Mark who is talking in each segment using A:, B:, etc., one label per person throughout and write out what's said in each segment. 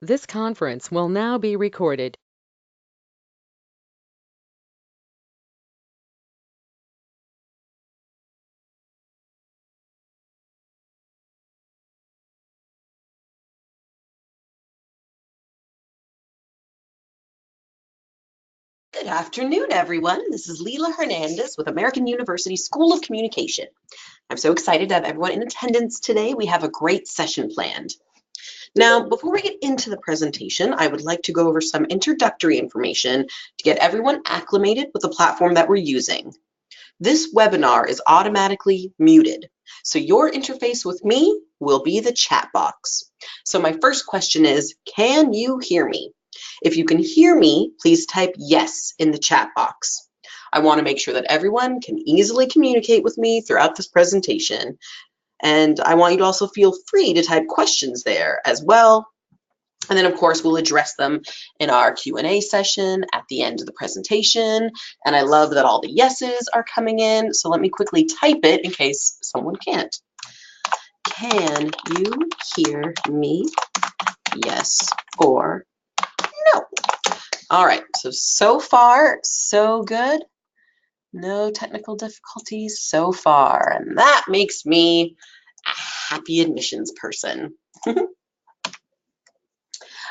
A: This conference will now be recorded.
B: Good afternoon, everyone. This is Leila Hernandez with American University School of Communication. I'm so excited to have everyone in attendance today. We have a great session planned. Now, before we get into the presentation, I would like to go over some introductory information to get everyone acclimated with the platform that we're using. This webinar is automatically muted, so your interface with me will be the chat box. So my first question is, can you hear me? If you can hear me, please type yes in the chat box. I want to make sure that everyone can easily communicate with me throughout this presentation. And I want you to also feel free to type questions there as well. And then, of course, we'll address them in our Q&A session at the end of the presentation. And I love that all the yeses are coming in. So let me quickly type it in case someone can't. Can you hear me? Yes or no? All right, so far, so good. No technical difficulties so far. And that makes me a happy admissions person.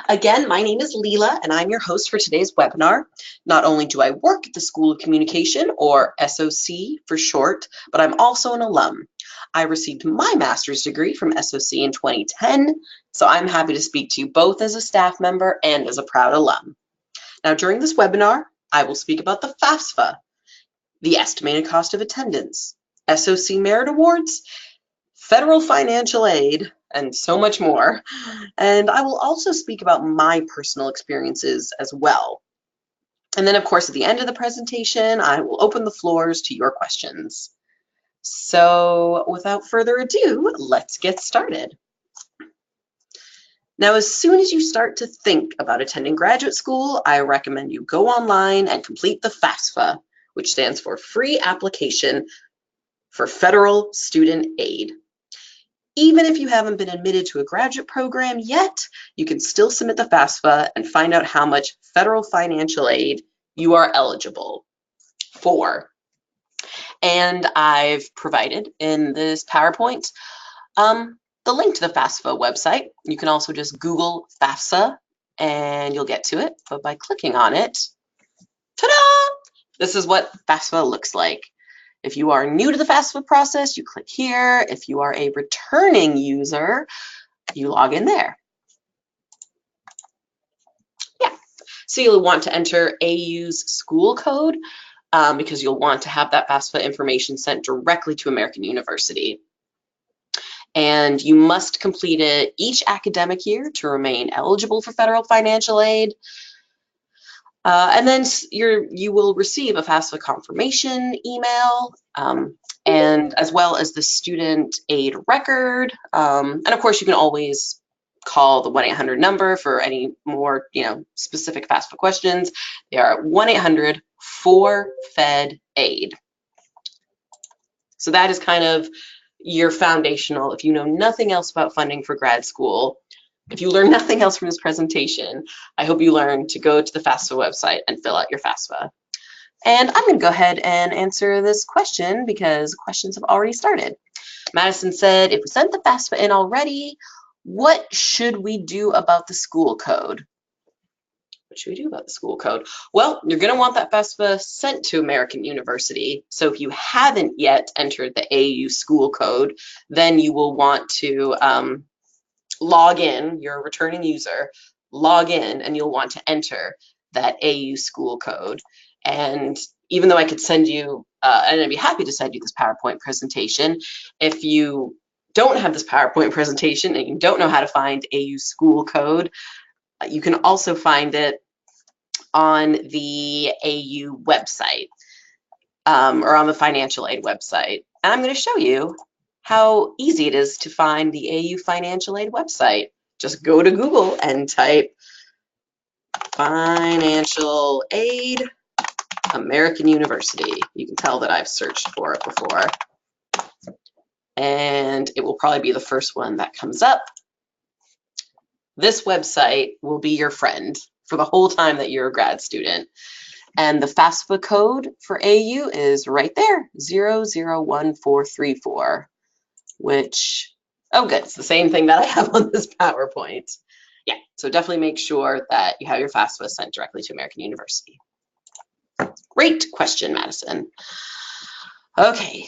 B: Again, my name is Leila, and I'm your host for today's webinar. Not only do I work at the School of Communication, or SOC for short, but I'm also an alum. I received my master's degree from SOC in 2010, so I'm happy to speak to you both as a staff member and as a proud alum. Now, during this webinar, I will speak about the FAFSA, the estimated cost of attendance, SOC merit awards, federal financial aid, and so much more. And I will also speak about my personal experiences as well. And then, of course, at the end of the presentation, I will open the floors to your questions. So without further ado, let's get started. Now, as soon as you start to think about attending graduate school, I recommend you go online and complete the FAFSA, which stands for Free Application for Federal Student Aid. Even if you haven't been admitted to a graduate program yet, you can still submit the FAFSA and find out how much federal financial aid you are eligible for. And I've provided in this PowerPoint the link to the FAFSA website. You can also just Google FAFSA and you'll get to it. But by clicking on it, ta-da! This is what FAFSA looks like. If you are new to the FAFSA process, you click here. If you are a returning user, you log in there. Yeah, so you'll want to enter AU's school code because you'll want to have that FAFSA information sent directly to American University. And you must complete it each academic year to remain eligible for federal financial aid. And then you will receive a FAFSA confirmation email, and as well as the student aid record. And of course, you can always call the 1-800 number for any more specific FAFSA questions. They are at 1-800-4-FED-AID. So that is kind of your foundational. If you know nothing else about funding for grad school, if you learn nothing else from this presentation, I hope you learn to go to the FAFSA website and fill out your FAFSA. And I'm going to go ahead and answer this question because questions have already started. Madison said, if we sent the FAFSA in already, what should we do about the school code? What should we do about the school code? Well, you're going to want that FAFSA sent to American University. So if you haven't yet entered the AU school code, then you will want to log in, you're a returning user, log in, and you'll want to enter that AU school code. And even though I could send you, and I'd be happy to send you this PowerPoint presentation, if you don't have this PowerPoint presentation and you don't know how to find AU school code, you can also find it on the AU website or on the financial aid website. And I'm going to show you how easy it is to find the AU financial aid website. Just go to Google and type financial aid American University. You can tell that I've searched for it before. And it will probably be the first one that comes up. this website will be your friend for the whole time that you're a grad student. And the FAFSA code for AU is right there, 001434, which, oh good, it's the same thing that I have on this PowerPoint. Yeah, so definitely make sure that you have your FAFSA sent directly to American University. Great question, Madison. Okay,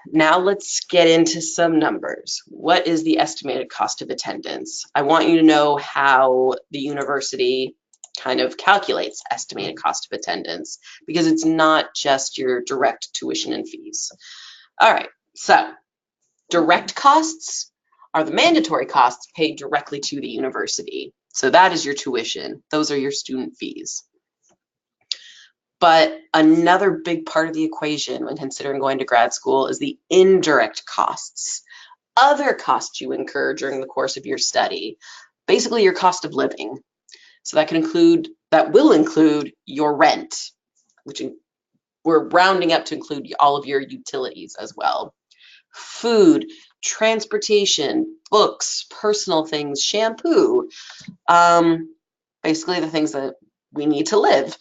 B: now let's get into some numbers. What is the estimated cost of attendance? I want you to know how the university kind of calculates estimated cost of attendance, because it's not just your direct tuition and fees. All right, so direct costs are the mandatory costs paid directly to the university. So that is your tuition. Those are your student fees. But another big part of the equation when considering going to grad school is the indirect costs, other costs you incur during the course of your study, basically your cost of living. So that will include your rent, which we're rounding up to include all of your utilities as well. Food, transportation, books, personal things, shampoo, basically the things that we need to live.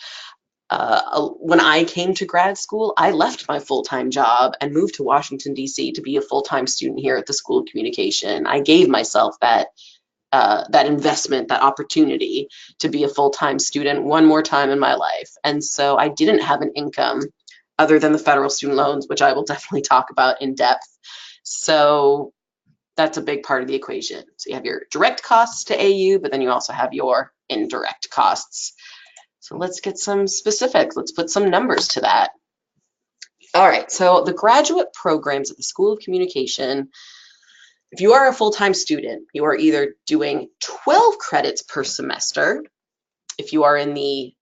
B: When I came to grad school, I left my full-time job and moved to Washington, D.C. to be a full-time student here at the School of Communication. I gave myself that investment, that opportunity to be a full-time student one more time in my life. And so I didn't have an income other than the federal student loans, which I will definitely talk about in depth. So that's a big part of the equation. So you have your direct costs to AU, but then you also have your indirect costs. So let's get some specifics. Let's put some numbers to that. All right, so the graduate programs at the School of Communication, if you are a full-time student, you are either doing 12 credits per semester, if you are in the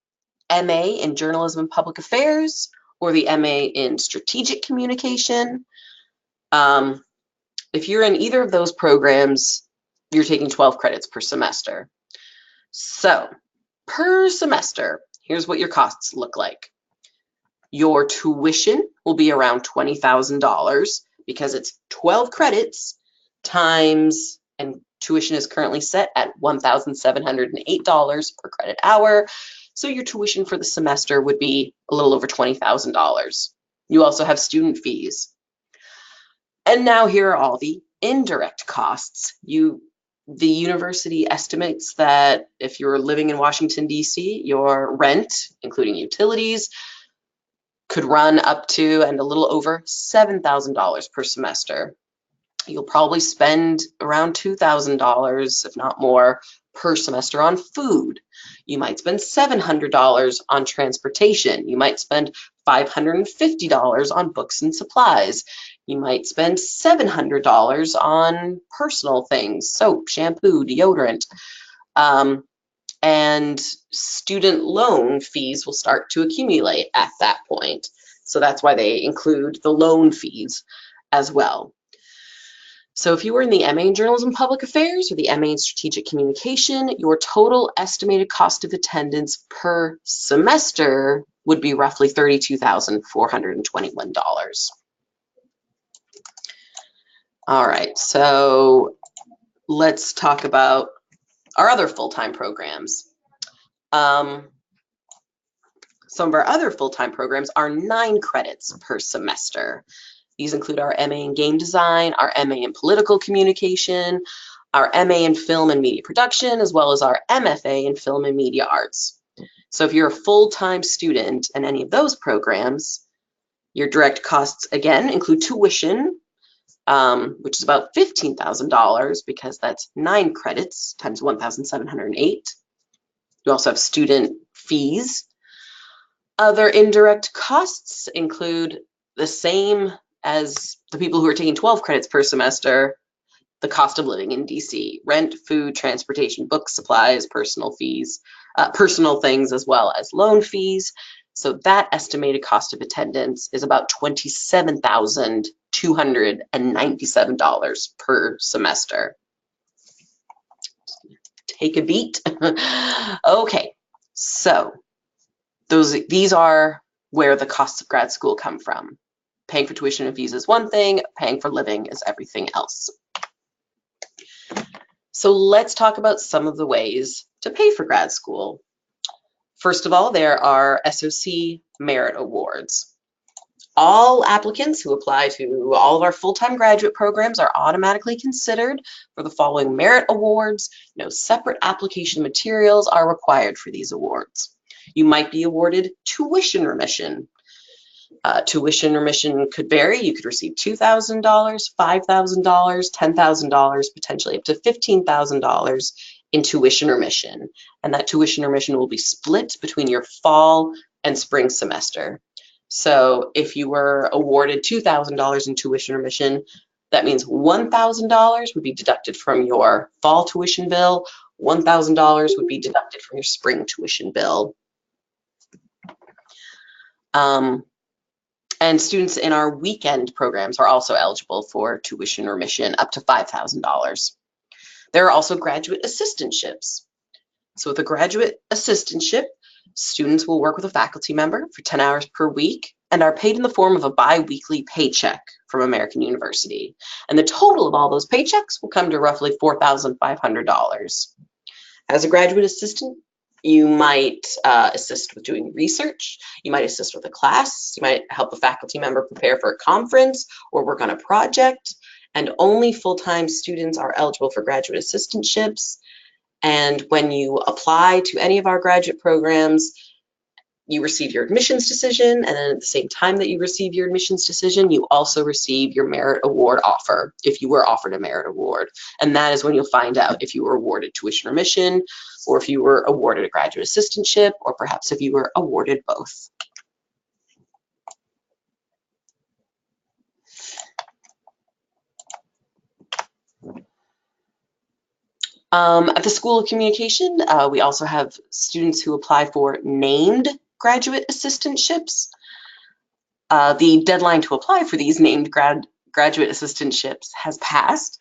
B: MA in Journalism and Public Affairs, or the MA in Strategic Communication. If you're in either of those programs, you're taking 12 credits per semester. So per semester, here's what your costs look like. Your tuition will be around $20,000 because it's 12 credits times, and tuition is currently set at $1,708 per credit hour. So your tuition for the semester would be a little over $20,000. You also have student fees. And now here are all the indirect costs. The university estimates that if you're living in Washington, D.C., your rent, including utilities, could run up to and a little over $7,000 per semester. You'll probably spend around $2,000, if not more, per semester on food. You might spend $700 on transportation. You might spend $550 on books and supplies. You might spend $700 on personal things, soap, shampoo, deodorant. And student loan fees will start to accumulate at that point. So that's why they include the loan fees as well. So if you were in the MA in Journalism and Public Affairs or the MA in Strategic Communication, your total estimated cost of attendance per semester would be roughly $32,421. All right, so let's talk about our other full-time programs. Some of our other full-time programs are 9 credits per semester. These include our MA in Game Design, our MA in Political Communication, our MA in Film and Media Production, as well as our MFA in Film and Media Arts. So if you're a full-time student in any of those programs, your direct costs, again, include tuition, which is about $15,000 because that's 9 credits times 1,708. You also have student fees. Other indirect costs include the same as the people who are taking 12 credits per semester, the cost of living in DC, rent, food, transportation, books, supplies, personal fees, personal things, as well as loan fees. So that estimated cost of attendance is about $27,297 per semester. Take a beat. Okay, so these are where the costs of grad school come from. Paying for tuition and fees is one thing, paying for living is everything else. So let's talk about some of the ways to pay for grad school. First of all, there are SOC merit awards. All applicants who apply to all of our full-time graduate programs are automatically considered for the following merit awards. No separate application materials are required for these awards. You might be awarded tuition remission. Tuition remission could vary. You could receive $2,000, $5,000, $10,000, potentially up to $15,000 in tuition remission. And that tuition remission will be split between your fall and spring semester. So if you were awarded $2,000 in tuition remission, that means $1,000 would be deducted from your fall tuition bill, $1,000 would be deducted from your spring tuition bill. And students in our weekend programs are also eligible for tuition remission up to $5,000. There are also graduate assistantships. So with a graduate assistantship, students will work with a faculty member for 10 hours per week and are paid in the form of a bi-weekly paycheck from American University. And the total of all those paychecks will come to roughly $4,500. As a graduate assistant, you might assist with doing research, you might assist with a class, you might help a faculty member prepare for a conference or work on a project, and only full-time students are eligible for graduate assistantships. And when you apply to any of our graduate programs, you receive your admissions decision, and then at the same time that you receive your admissions decision, you also receive your merit award offer if you were offered a merit award. And that is when you'll find out if you were awarded tuition remission, or if you were awarded a graduate assistantship, or perhaps if you were awarded both. At the School of Communication, we also have students who apply for named graduate assistantships. The deadline to apply for these named graduate assistantships has passed,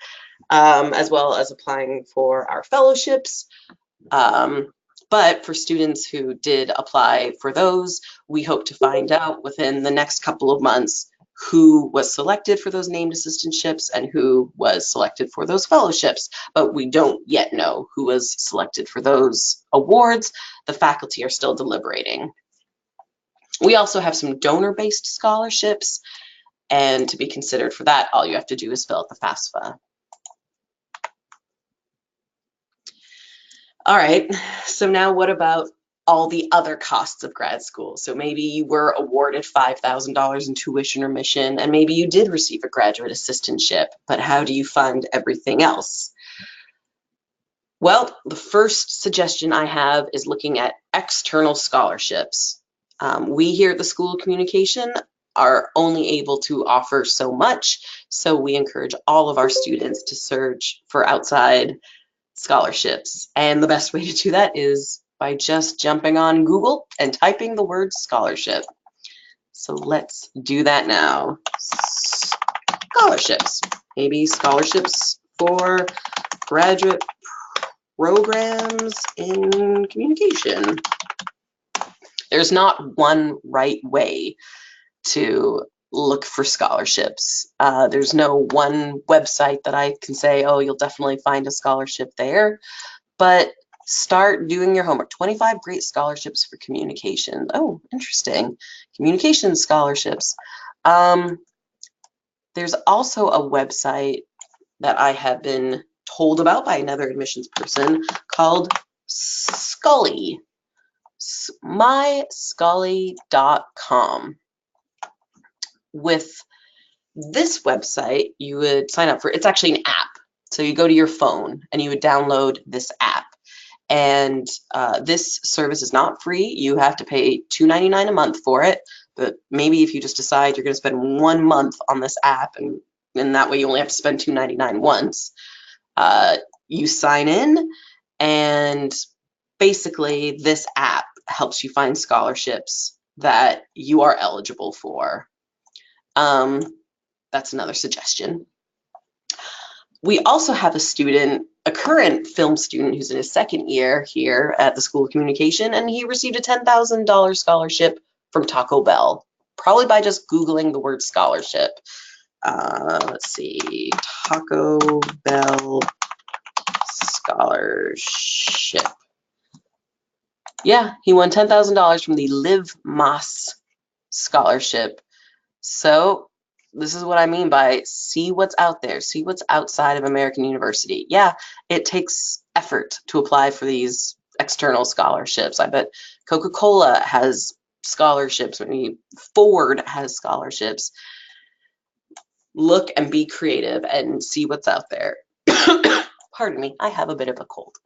B: as well as applying for our fellowships. But for students who did apply for those, we hope to find out within the next couple of months who was selected for those named assistantships and who was selected for those fellowships, but we don't yet know who was selected for those awards. The faculty are still deliberating. We also have some donor-based scholarships, and to be considered for that, all you have to do is fill out the FAFSA. All right, so now what about all the other costs of grad school? So maybe you were awarded $5,000 in tuition remission, and maybe you did receive a graduate assistantship, but how do you fund everything else? Well, the first suggestion I have is looking at external scholarships. We here at the School of Communication are only able to offer so much, so we encourage all of our students to search for outside scholarships. And the best way to do that is by just jumping on Google and typing the word scholarship. So let's do that now. Scholarships, maybe scholarships for graduate programs in communication. There's not one right way to look for scholarships. There's no one website that I can say, oh, you'll definitely find a scholarship there, but start doing your homework. 25 great scholarships for communication. Oh, interesting. Communication scholarships. There's also a website that I have been told about by another admissions person called Scully, myscully.com. With this website, you would sign up for, it's actually an app. So you go to your phone and you would download this app. And this service is not free. You have to pay $2.99 a month for it. But maybe if you just decide you're going to spend 1 month on this app, and that way you only have to spend $2.99 once, you sign in, and basically this app helps you find scholarships that you are eligible for. That's another suggestion. We also have a student, a current film student who's in his second year here at the School of Communication, and he received a $10,000 scholarship from Taco Bell, probably by just Googling the word scholarship. Let's see, Taco Bell scholarship. Yeah, he won $10,000 from the Liv Moss scholarship. So this is what I mean by see what's out there, see what's outside of American University. Yeah, it takes effort to apply for these external scholarships. I bet Coca-Cola has scholarships, maybe Ford has scholarships. Look and be creative and see what's out there. Pardon me, I have a bit of a cold.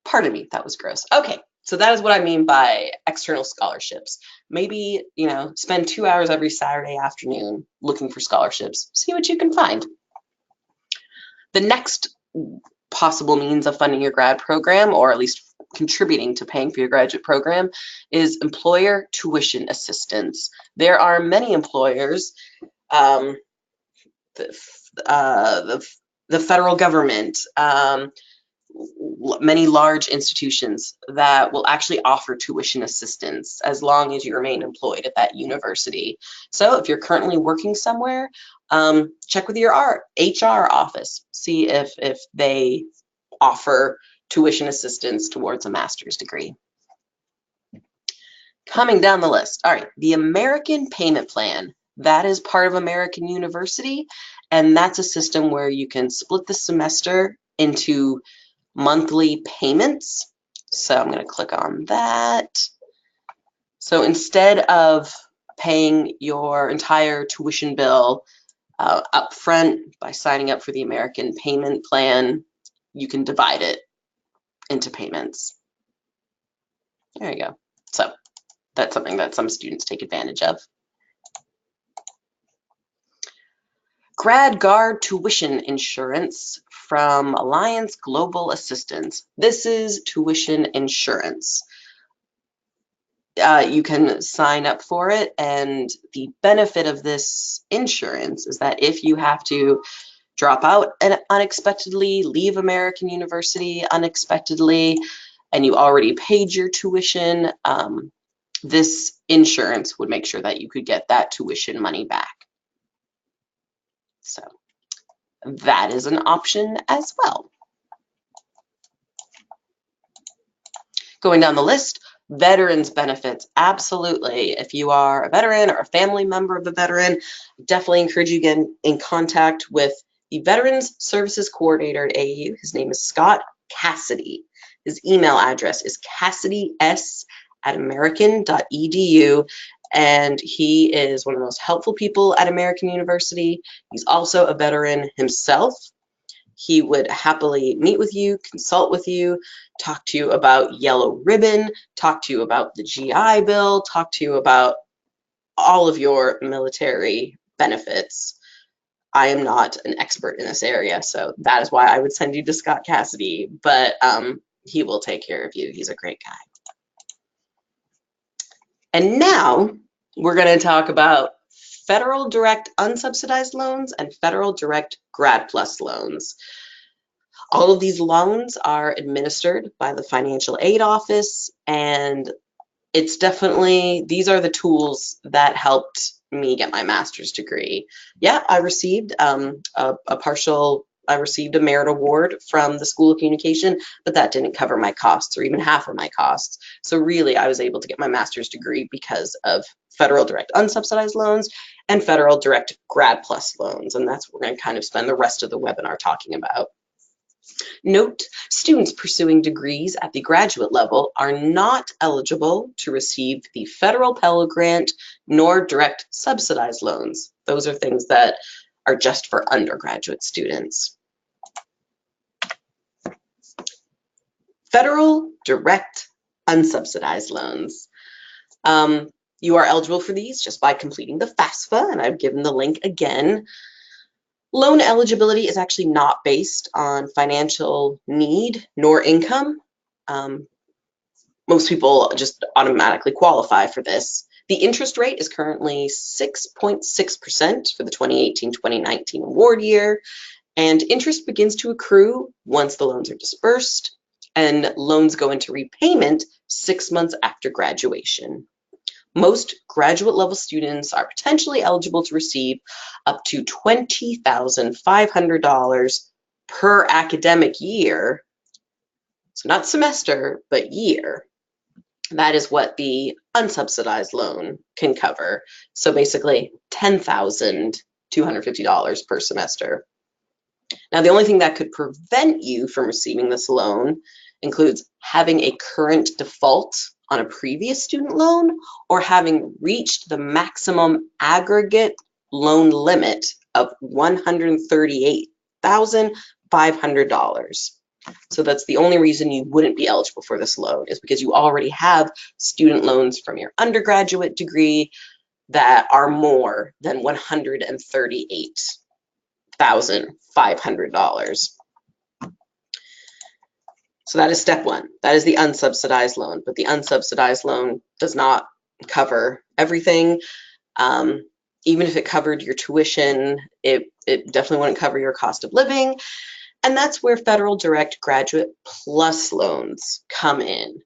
B: Pardon me, that was gross. Okay, so that is what I mean by external scholarships. Maybe, spend 2 hours every Saturday afternoon looking for scholarships. See what you can find. The next possible means of funding your grad program, or at least contributing to paying for your graduate program, is employer tuition assistance. There are many employers, the federal government, many large institutions that will actually offer tuition assistance as long as you remain employed at that university. So if you're currently working somewhere, check with your HR office, see if they offer tuition assistance towards a master's degree. Coming down the list, all right, the American Payment Plan. That is part of American University, and that's a system where you can split the semester into monthly payments. So I'm going to click on that. So instead of paying your entire tuition bill up front by signing up for the American Payment Plan, you can divide it into payments. There you go. So that's something that some students take advantage of. Grad Guard Tuition Insurance from Alliance Global Assistance. This is tuition insurance. You can sign up for it, and the benefit of this insurance is that if you have to drop out unexpectedly, leave American University unexpectedly, and you already paid your tuition, this insurance would make sure that you could get that tuition money back. So that is an option as well. Going down the list, veterans benefits. Absolutely. If you are a veteran or a family member of a veteran, definitely encourage you to get in contact with the Veterans Services Coordinator at AU. His name is Scott Cassidy. His email address is cassidys@american.edu. And he is one of the most helpful people at American University. He's also a veteran himself. He would happily meet with you, consult with you, talk to you about Yellow Ribbon, talk to you about the GI Bill, talk to you about all of your military benefits. I am not an expert in this area, so that is why I would send you to Scott Cassidy, but he will take care of you. He's a great guy. And now we're going to talk about federal direct unsubsidized loans and federal direct Grad Plus loans. All of these loans are administered by the Financial Aid Office, and it's definitely, these are the tools that helped me get my master's degree. Yeah, I received I received a merit award from the School of Communication, but that didn't cover my costs or even half of my costs. So really, I was able to get my master's degree because of federal direct unsubsidized loans and federal direct Grad Plus loans. And that's what we're going to kind of spend the rest of the webinar talking about. Note, students pursuing degrees at the graduate level are not eligible to receive the federal Pell Grant nor direct subsidized loans. Those are things that are just for undergraduate students. Federal direct unsubsidized loans. You are eligible for these just by completing the FAFSA, and I've given the link again. Loan eligibility is actually not based on financial need nor income. Most people just automatically qualify for this. The interest rate is currently 6.6% for the 2018-2019 award year, and interest begins to accrue once the loans are dispersed, and loans go into repayment 6 months after graduation. Most graduate level students are potentially eligible to receive up to $20,500 per academic year, so not semester, but year, that is what the unsubsidized loan can cover. So basically $10,250 per semester. Now, the only thing that could prevent you from receiving this loan includes having a current default on a previous student loan or having reached the maximum aggregate loan limit of $138,500. So that's the only reason you wouldn't be eligible for this loan, is because you already have student loans from your undergraduate degree that are more than $138,500. So that is step one. That is the unsubsidized loan, but the unsubsidized loan does not cover everything. Even if it covered your tuition, it definitely wouldn't cover your cost of living. And that's where federal direct graduate plus loans come in.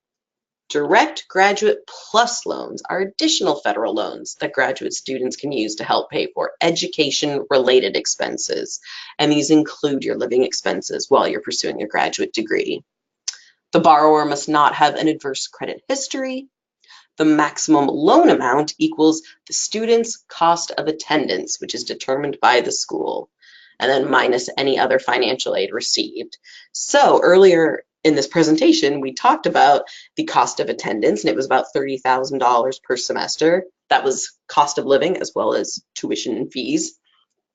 B: Direct graduate plus loans are additional federal loans that graduate students can use to help pay for education-related expenses. And these include your living expenses while you're pursuing your graduate degree. The borrower must not have an adverse credit history. The maximum loan amount equals the student's cost of attendance, which is determined by the school, and then minus any other financial aid received. So earlier in this presentation, we talked about the cost of attendance, and it was about $30,000 per semester. That was cost of living as well as tuition and fees.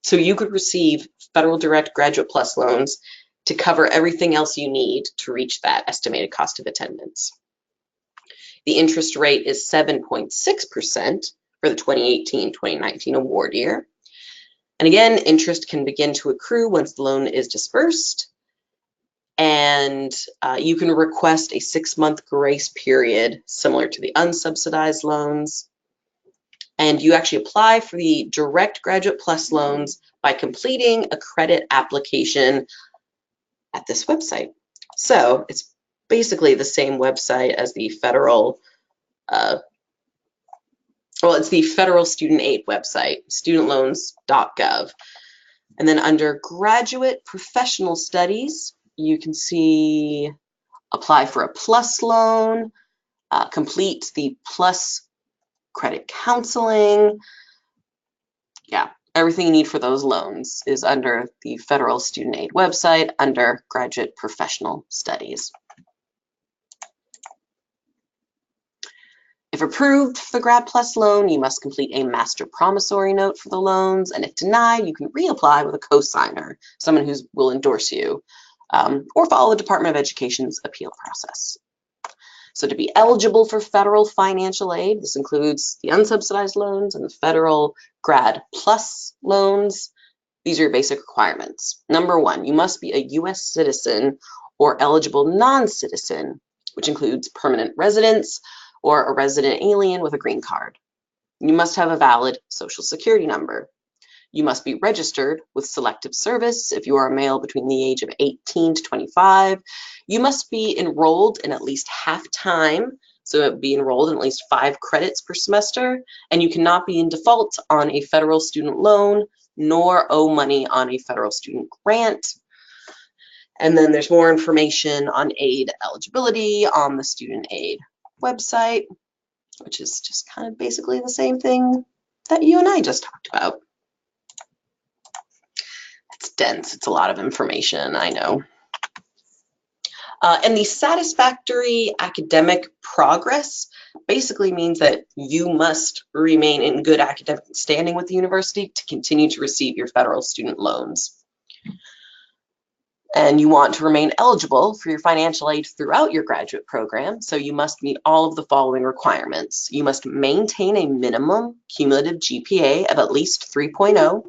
B: So you could receive federal direct graduate plus loans to cover everything else you need to reach that estimated cost of attendance. The interest rate is 7.6% for the 2018-2019 award year. And again, interest can begin to accrue once the loan is dispersed. And you can request a 6-month grace period similar to the unsubsidized loans. And you actually apply for the direct graduate plus loans by completing a credit application at this website. So it's basically the same website as the federal, it's the federal student aid website, studentloans.gov. And then under graduate professional studies, you can see apply for a plus loan, complete the plus credit counseling. Yeah, everything you need for those loans is under the federal student aid website under graduate professional studies. If approved for the Grad Plus loan, you must complete a master promissory note for the loans, and if denied, you can reapply with a co-signer, someone who will endorse you, or follow the Department of Education's appeal process. So to be eligible for federal financial aid, this includes the unsubsidized loans and the federal Grad Plus loans. These are your basic requirements. Number one, you must be a U.S. citizen or eligible non-citizen, which includes permanent residents or a resident alien with a green card. You must have a valid social security number. You must be registered with Selective Service if you are a male between the age of 18 to 25. You must be enrolled in at least half-time, so it would be enrolled in at least 5 credits per semester, and you cannot be in default on a federal student loan nor owe money on a federal student grant. And then there's more information on aid eligibility on the student aid website, which is just kind of basically the same thing that you and I just talked about. It's dense, it's a lot of information, I know. And the satisfactory academic progress basically means that you must remain in good academic standing with the university to continue to receive your federal student loans. And you want to remain eligible for your financial aid throughout your graduate program, so you must meet all of the following requirements. You must maintain a minimum cumulative GPA of at least 3.0.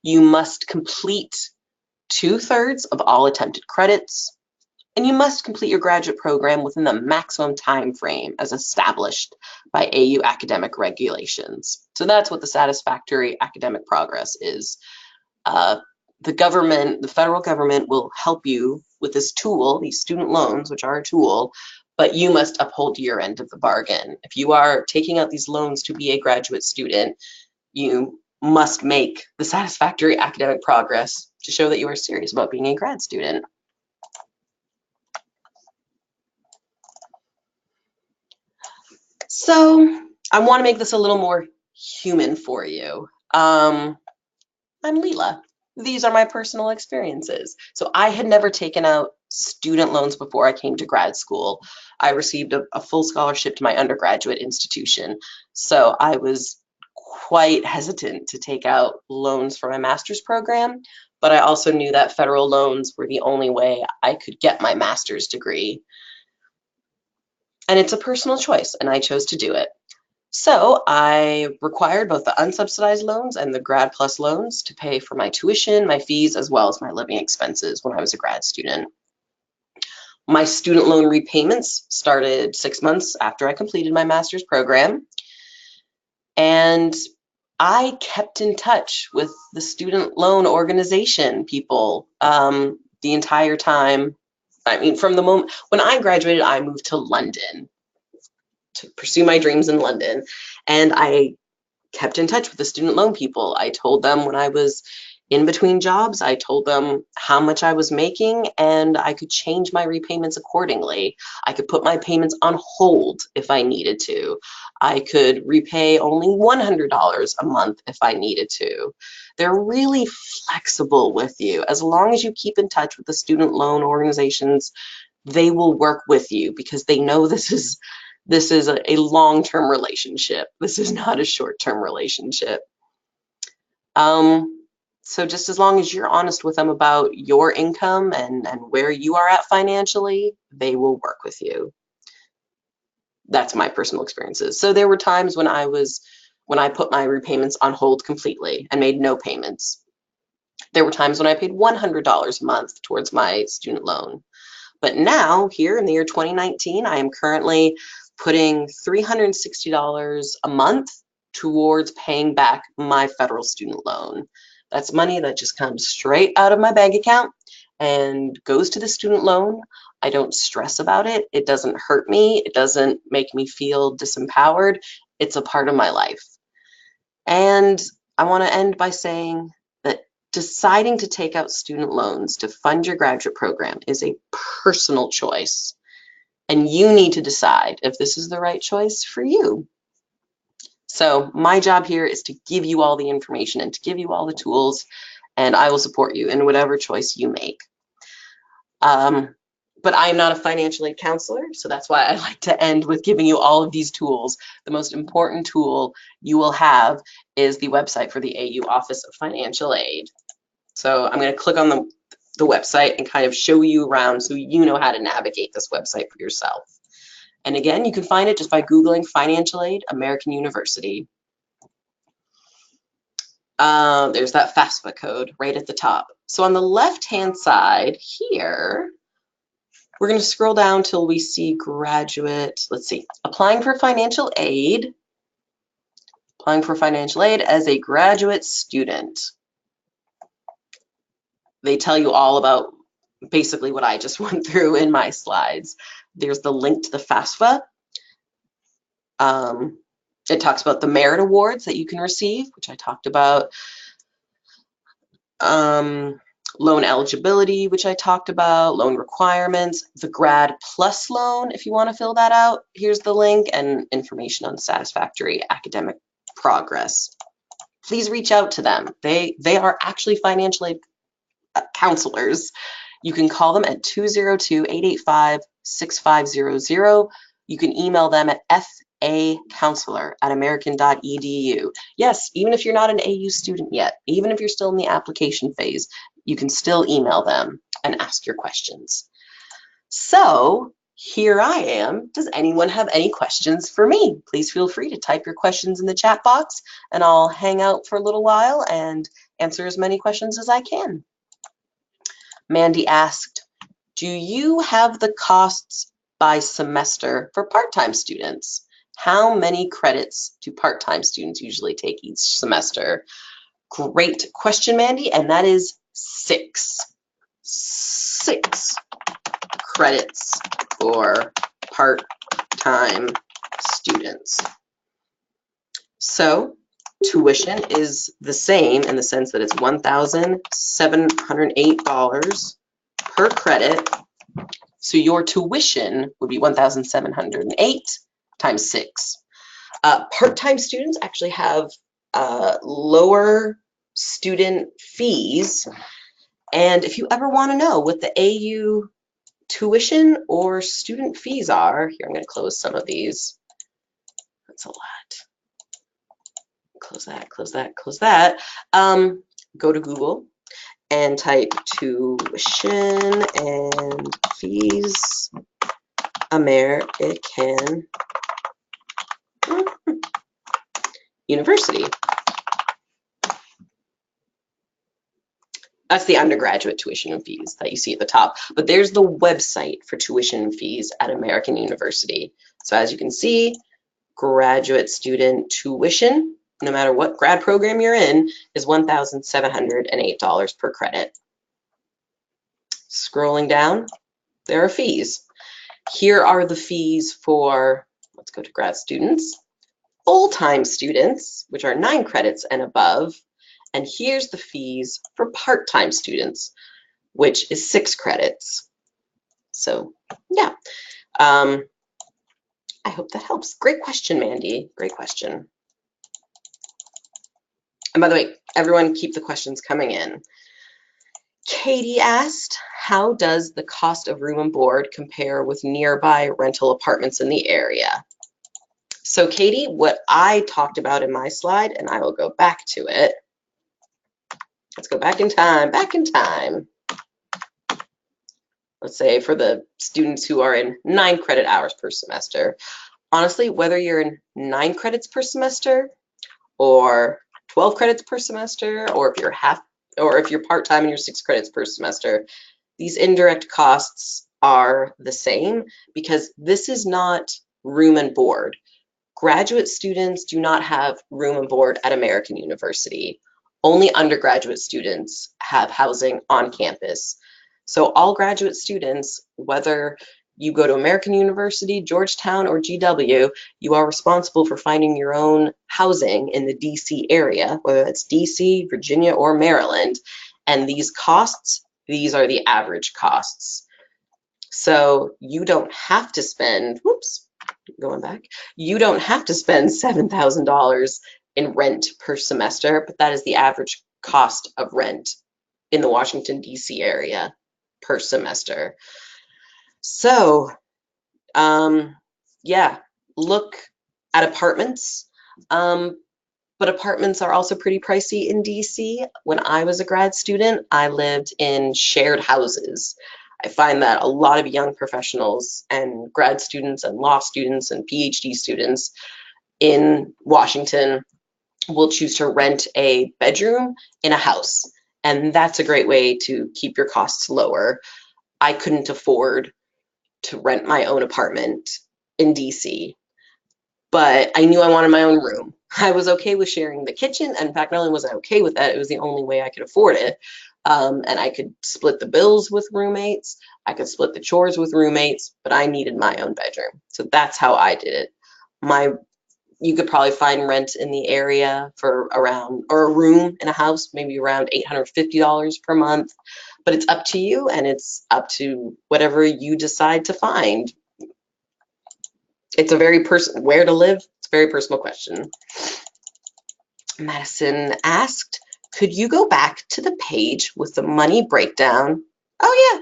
B: You must complete 2/3 of all attempted credits, and you must complete your graduate program within the maximum time frame as established by AU academic regulations. So that's what the satisfactory academic progress is. The federal government will help you with this tool, these student loans, which are a tool, but you must uphold your end of the bargain. If you are taking out these loans to be a graduate student, you must make the satisfactory academic progress to show that you are serious about being a grad student. So I want to make this a little more human for you. I'm Leela. These are my personal experiences. So I had never taken out student loans before I came to grad school. I received a full scholarship to my undergraduate institution. So I was quite hesitant to take out loans for my master's program, but I also knew that federal loans were the only way I could get my master's degree. And it's a personal choice, and I chose to do it. So I required both the unsubsidized loans and the Grad Plus loans to pay for my tuition, my fees, as well as my living expenses when I was a grad student. My student loan repayments started 6 months after I completed my master's program. And I kept in touch with the student loan organization people the entire time. I mean, from the moment when I graduated, I moved to London to pursue my dreams in London. And I kept in touch with the student loan people. I told them when I was in between jobs, I told them how much I was making, and I could change my repayments accordingly. I could put my payments on hold if I needed to. I could repay only $100 a month if I needed to. They're really flexible with you. As long as you keep in touch with the student loan organizations, they will work with you because they know this is a long-term relationship. This is not a short-term relationship. So just as long as you're honest with them about your income and where you are at financially, they will work with you. That's my personal experiences. So there were times when I put my repayments on hold completely and made no payments. There were times when I paid $100 a month towards my student loan. But now, here in the year 2019, I am currently putting $360 a month towards paying back my federal student loan. That's money that just comes straight out of my bank account and goes to the student loan. I don't stress about it. It doesn't hurt me. It doesn't make me feel disempowered. It's a part of my life. And I want to end by saying that deciding to take out student loans to fund your graduate program is a personal choice, and you need to decide if this is the right choice for you. So my job here is to give you all the information and to give you all the tools, and I will support you in whatever choice you make. But I am not a financial aid counselor, so that's why I like to end with giving you all of these tools. The most important tool you will have is the website for the AU Office of Financial Aid. So I'm going to click on the website and kind of show you around so you know how to navigate this website for yourself. And again, you can find it just by Googling Financial Aid American University. There's that FAFSA code right at the top. So on the left-hand side here, we're going to scroll down till we see graduate, let's see, applying for financial aid as a graduate student. They tell you all about basically what I just went through in my slides. There's the link to the FAFSA. It talks about the merit awards that you can receive, which I talked about. Loan eligibility, which I talked about, loan requirements, the Grad Plus loan, if you want to fill that out, here's the link, and information on satisfactory academic progress. Please reach out to them. They are actually financial aid counselors. You can call them at 202-885-6500. You can email them at facounselor@american.edu. Yes, even if you're not an AU student yet, even if you're still in the application phase, you can still email them and ask your questions. So here I am. Does anyone have any questions for me? Please feel free to type your questions in the chat box, and I'll hang out for a little while and answer as many questions as I can. Mandy asked, do you have the costs by semester for part-time students? How many credits do part-time students usually take each semester? Great question, Mandy, and that is 6. 6 credits for part-time students. So tuition is the same in the sense that it's $1,708 per credit. So your tuition would be 1,708 times 6. Part-time students actually have lower student fees. And if you ever want to know what the AU tuition or student fees are, here, I'm going to close some of these. That's a lot. Close that, close that, close that. Go to Google and type tuition and fees American University. That's the undergraduate tuition and fees that you see at the top. But there's the website for tuition and fees at American University. So as you can see, graduate student tuition, no matter what grad program you're in, is $1,708 per credit. Scrolling down, there are fees. Here are the fees for, let's go to grad students, full-time students, which are 9 credits and above. And here's the fees for part-time students, which is 6 credits. So yeah, I hope that helps. Great question, Mandy. Great question. And by the way, everyone keep the questions coming in. Katie asked, how does the cost of room and board compare with nearby rental apartments in the area? So Katie, what I talked about in my slide, and I will go back to it. Let's go back in time, Let's say for the students who are in 9 credit hours per semester. Honestly, whether you're in 9 credits per semester or 12 credits per semester, or if you're part-time and you're 6 credits per semester, these indirect costs are the same because this is not room and board. Graduate students do not have room and board at American University. Only undergraduate students have housing on campus. So all graduate students, whether you go to American University, Georgetown, or GW, you are responsible for finding your own housing in the DC area, whether that's DC, Virginia, or Maryland. And these costs, these are the average costs. So you don't have to spend, whoops, going back, you don't have to spend $7,000 in rent per semester, but that is the average cost of rent in the Washington, D.C. area per semester. So, yeah, look at apartments, but apartments are also pretty pricey in D.C. When I was a grad student, I lived in shared houses. I find that a lot of young professionals and grad students and law students and PhD students in Washington will choose to rent a bedroom in a house. And that's a great way to keep your costs lower. I couldn't afford to rent my own apartment in DC, but I knew I wanted my own room. I was okay with sharing the kitchen. And in fact, not only was I okay with that, it was the only way I could afford it. And I could split the bills with roommates. I could split the chores with roommates, but I needed my own bedroom. So that's how I did it. You could probably find rent in the area for around, or a room in a house, maybe around $850 per month, but it's up to you and it's up to whatever you decide to find. It's a very where to live, it's a very personal question. Madison asked, could you go back to the page with the money breakdown? Oh yeah,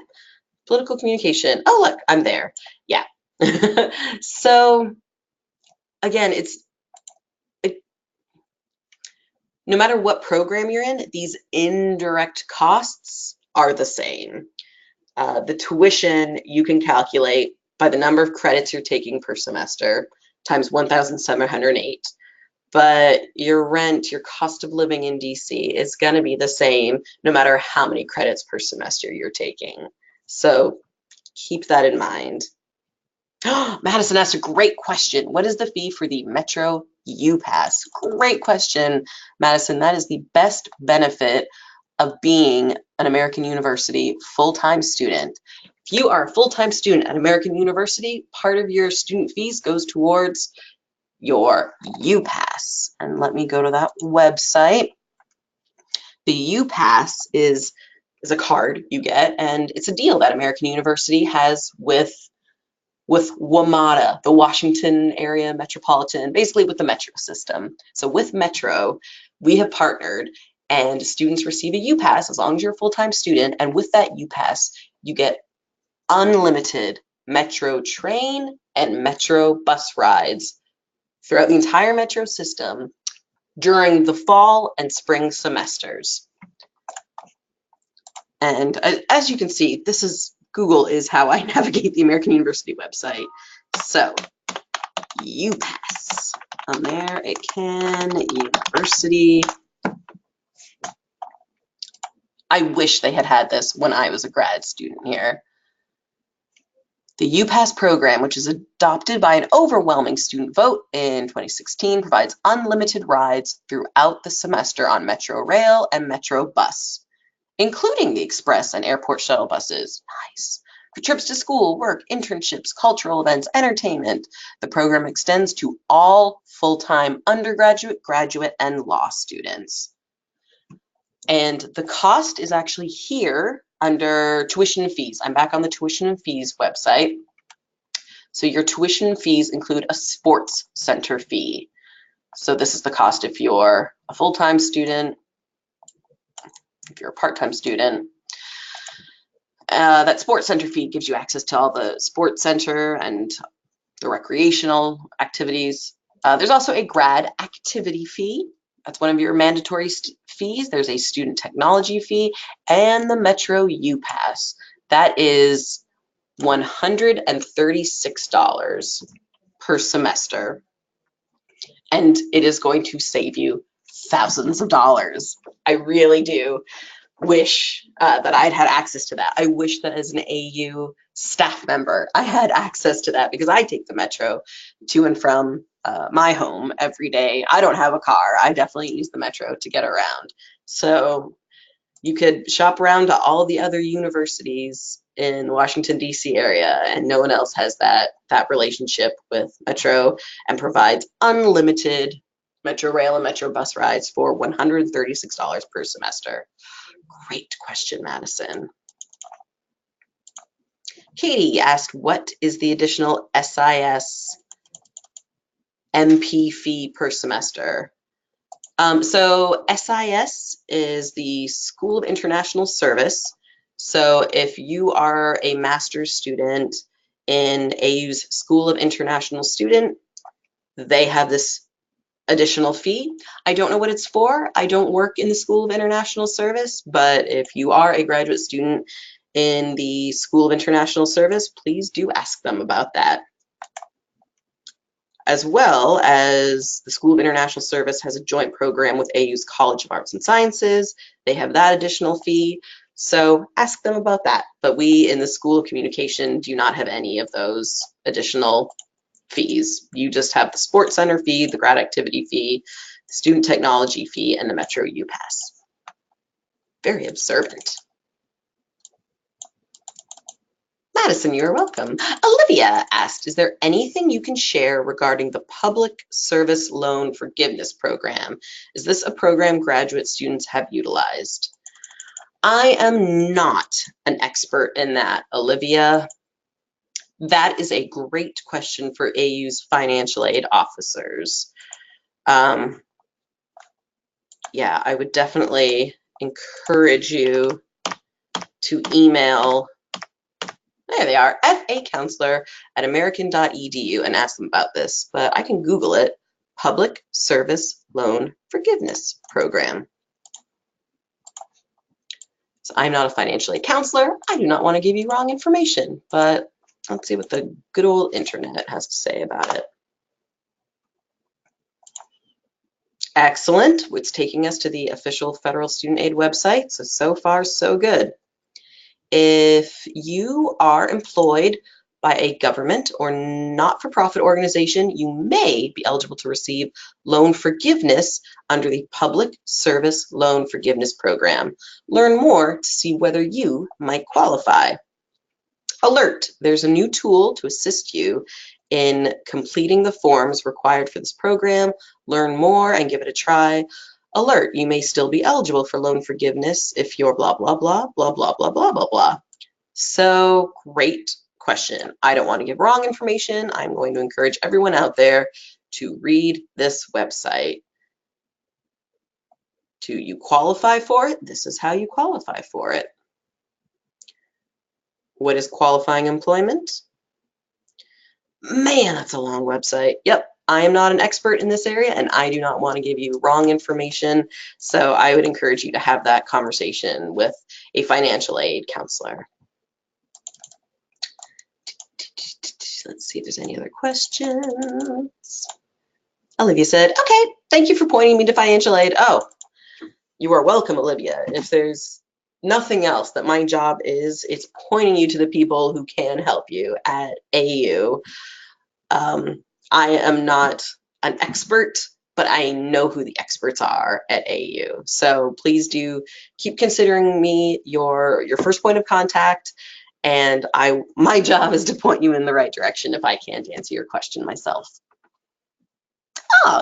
B: political communication. Oh look, I'm there. Yeah. So again, no matter what program you're in, these indirect costs are the same. The tuition you can calculate by the number of credits you're taking per semester times 1,708. But your rent, your cost of living in DC is going to be the same no matter how many credits per semester you're taking. So keep that in mind. Madison asked a great question. What is the fee for the Metro U-Pass? Great question, Madison. That is the best benefit of being an American University full-time student. If you are a full-time student at American University, part of your student fees goes towards your UPass. And let me go to that website. The UPass is a card you get, and it's a deal that American University has with WMATA, the Washington Area Metropolitan, basically with the Metro system. So with Metro, we have partnered, and students receive a UPass as long as you're a full-time student, and with that UPass, you get unlimited Metro train and Metro bus rides throughout the entire Metro system during the fall and spring semesters. And as you can see, Google is how I navigate the American University website. So, UPass, American University. I wish they had this when I was a grad student here. The UPass program, which is adopted by an overwhelming student vote in 2016, provides unlimited rides throughout the semester on Metro Rail and Metro Bus, including the express and airport shuttle buses. Nice. For trips to school, work, internships, cultural events, entertainment. The program extends to all full-time undergraduate, graduate, and law students. And the cost is actually here under tuition and fees. I'm back on the tuition and fees website. So your tuition fees include a sports center fee. So this is the cost if you're a full-time student, if you're a part-time student. That sports center fee gives you access to all the sports center and the recreational activities. There's also a grad activity fee. That's one of your mandatory fees. There's a student technology fee and the Metro UPass. That is $136 per semester. And it is going to save you thousands of dollars. I really do wish that I'd had access to that. I wish that as an AU staff member, I had access to that because I take the Metro to and from my home every day. I don't have a car. I definitely use the Metro to get around. So you could shop around to all the other universities in the Washington, D.C. area, and no one else has that relationship with Metro and provides unlimited Metro Rail and Metro bus rides for $136 per semester. Great question, Madison. Katie asked, what is the additional SIS MP fee per semester? So SIS is the School of International Service. So if you are a master's student in AU's School of International Student, they have this additional fee. I don't know what it's for. I don't work in the School of International Service, but if you are a graduate student in the School of International Service, please do ask them about that. As well as the School of International Service has a joint program with AU's College of Arts and Sciences. They have that additional fee. So ask them about that. But we in the School of Communication do not have any of those additional fees. You just have the Sports Center fee, the grad activity fee, the student technology fee, and the Metro UPass. Very observant. Madison, you're welcome. Olivia asked, is there anything you can share regarding the Public Service Loan Forgiveness Program? Is this a program graduate students have utilized? I am not an expert in that, Olivia. That is a great question for AU's financial aid officers. Yeah, I would definitely encourage you to email, there they are, facounselor@american.edu and ask them about this, but I can Google it, Public Service Loan Forgiveness Program. So I'm not a financial aid counselor. I do not want to give you wrong information, but let's see what the good old internet has to say about it. Excellent. It's taking us to the official federal student aid website. So far, so good. If you are employed by a government or not-for-profit organization, you may be eligible to receive loan forgiveness under the Public Service Loan Forgiveness Program. Learn more to see whether you might qualify. Alert, there's a new tool to assist you in completing the forms required for this program. Learn more and give it a try. Alert, you may still be eligible for loan forgiveness if you're blah, blah, blah, blah, blah, blah, blah, blah, blah. So great question. I don't want to give wrong information. I'm going to encourage everyone out there to read this website. Do you qualify for it? This is how you qualify for it. What is qualifying employment? Man, that's a long website. Yep, I am not an expert in this area and I do not want to give you wrong information. So I would encourage you to have that conversation with a financial aid counselor. Let's see if there's any other questions. Olivia said, okay, thank you for pointing me to financial aid. Oh, you are welcome, Olivia. If there's nothing else that my job is, it's pointing you to the people who can help you at AU. I am not an expert, but I know who the experts are at AU. So please do keep considering me your first point of contact. And my job is to point you in the right direction if I can't answer your question myself.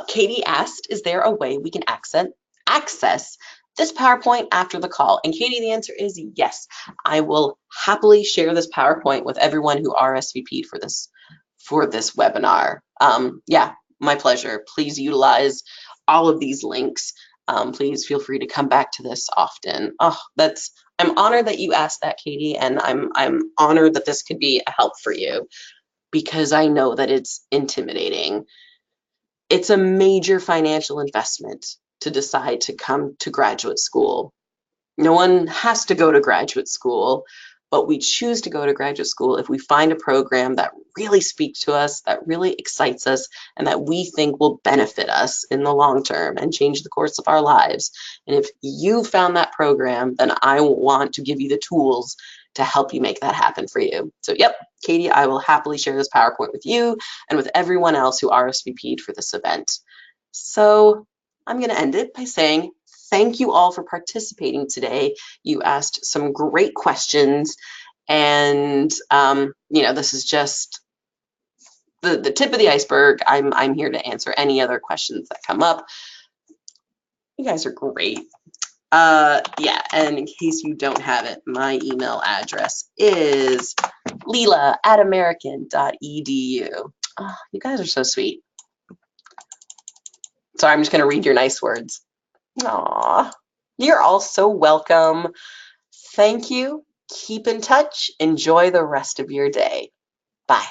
B: Katie asked, is there a way we can access this PowerPoint after the call? And Katie, the answer is yes. I will happily share this PowerPoint with everyone who RSVP'd for this webinar. Yeah, my pleasure. Please utilize all of these links. Please feel free to come back to this often. Oh, I'm honored that you asked that, Katie, and I'm honored that this could be a help for you because I know that it's intimidating. It's a major financial investment to decide to come to graduate school. No one has to go to graduate school, but we choose to go to graduate school if we find a program that really speaks to us, that really excites us, and that we think will benefit us in the long term and change the course of our lives. And if you found that program, then I want to give you the tools to help you make that happen for you. So yep, Katie, I will happily share this PowerPoint with you and with everyone else who RSVP'd for this event. So I'm going to end it by saying thank you all for participating today. You asked some great questions, and this is just the tip of the iceberg. I'm here to answer any other questions that come up. You guys are great. Yeah, and in case you don't have it, my email address is leela@american.edu. Oh, you guys are so sweet. Sorry, I'm just going to read your nice words. Aw, you're all so welcome. Thank you. Keep in touch. Enjoy the rest of your day. Bye.